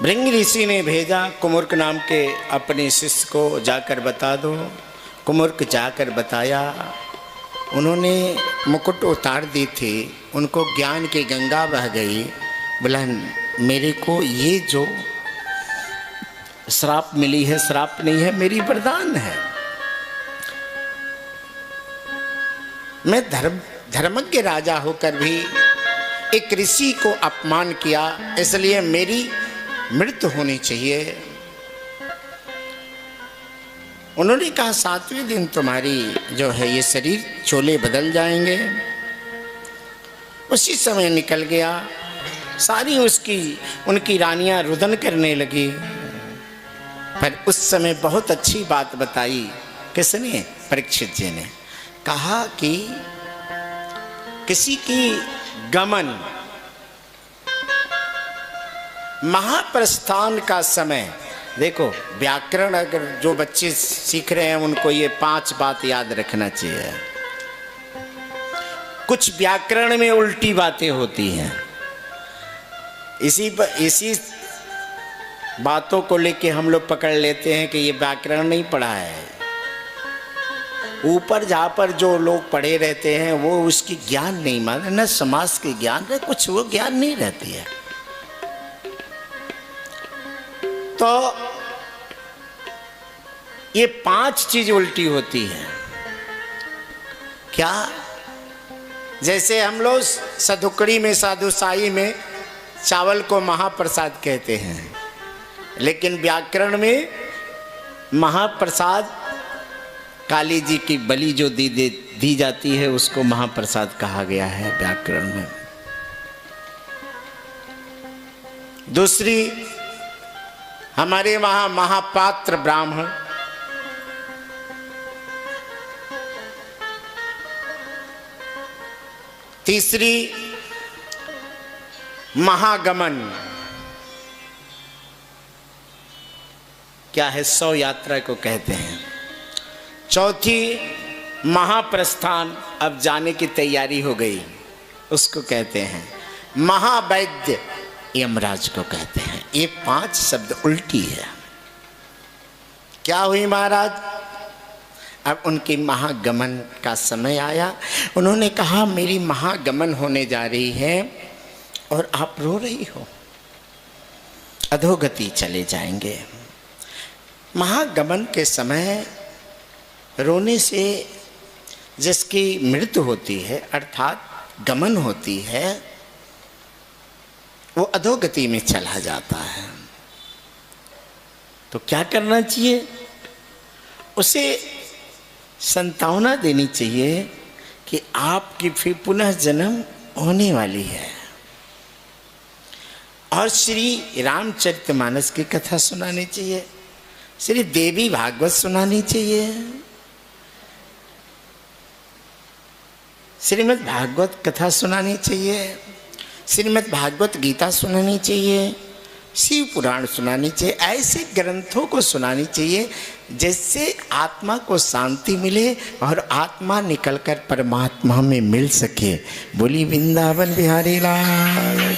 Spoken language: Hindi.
भृंग ऋषि ने भेजा कुमुर्क नाम के अपने शिष्य को, जाकर बता दो। कुमुर्क जाकर बताया। उन्होंने मुकुट उतार दी थी, उनको ज्ञान की गंगा बह गई। बोला मेरे को ये जो श्राप मिली है, श्राप नहीं है, मेरी वरदान है। मैं धर्मज्ञ राजा होकर भी एक ऋषि को अपमान किया, इसलिए मेरी मृत्यु होनी चाहिए। उन्होंने कहा 7वें दिन तुम्हारी जो है ये शरीर चोले बदल जाएंगे। उसी समय निकल गया। सारी उनकी रानियां रुदन करने लगी। पर उस समय बहुत अच्छी बात बताई। किसने? परीक्षित जी ने कहा कि किसी की गमन, महाप्रस्थान का समय, देखो व्याकरण अगर जो बच्चे सीख रहे हैं उनको ये 5 बात याद रखना चाहिए। कुछ व्याकरण में उल्टी बातें होती हैं, इसी बातों को लेके हम लोग पकड़ लेते हैं कि ये व्याकरण नहीं पढ़ा है। ऊपर जहाँ पर जो लोग पढ़े रहते हैं वो उसकी ज्ञान नहीं माने, न समाज के ज्ञान है, कुछ वो ज्ञान नहीं रहती है। तो ये 5 चीज उल्टी होती है। क्या? जैसे हम लोग सदुकड़ी में, साधुसाई में चावल को महाप्रसाद कहते हैं, लेकिन व्याकरण में महाप्रसाद काली जी की बलि जो दी जाती है उसको महाप्रसाद कहा गया है व्याकरण में। दूसरी, हमारे वहां महापात्र ब्राह्मण, तीसरी महागमन, क्या है? 100 यात्रा को कहते हैं। चौथी महाप्रस्थान, अब जाने की तैयारी हो गई, उसको कहते हैं। महावैद्य, यमराज को कहते हैं। ये 5 शब्द उल्टी है। क्या हुई महाराज? अब उनकी महागमन का समय आया। उन्होंने कहा मेरी महागमन होने जा रही है और आप रो रही हो, अधोगति चले जाएंगे। महागमन के समय रोने से जिसकी मृत्यु होती है, अर्थात गमन होती है, वो अधोगति में चला जाता है। तो क्या करना चाहिए? उसे संतावना देनी चाहिए कि आपकी फिर पुनः जन्म होने वाली है। और श्री रामचरितमानस की कथा सुनानी चाहिए, श्री देवी भागवत सुनानी चाहिए, श्रीमद् भागवत कथा सुनानी चाहिए, श्रीमद् भागवत गीता सुनानी चाहिए, शिव पुराण सुनानी चाहिए। ऐसे ग्रंथों को सुनानी चाहिए जिससे आत्मा को शांति मिले और आत्मा निकलकर परमात्मा में मिल सके। बोली वृंदावन बिहारी लाल।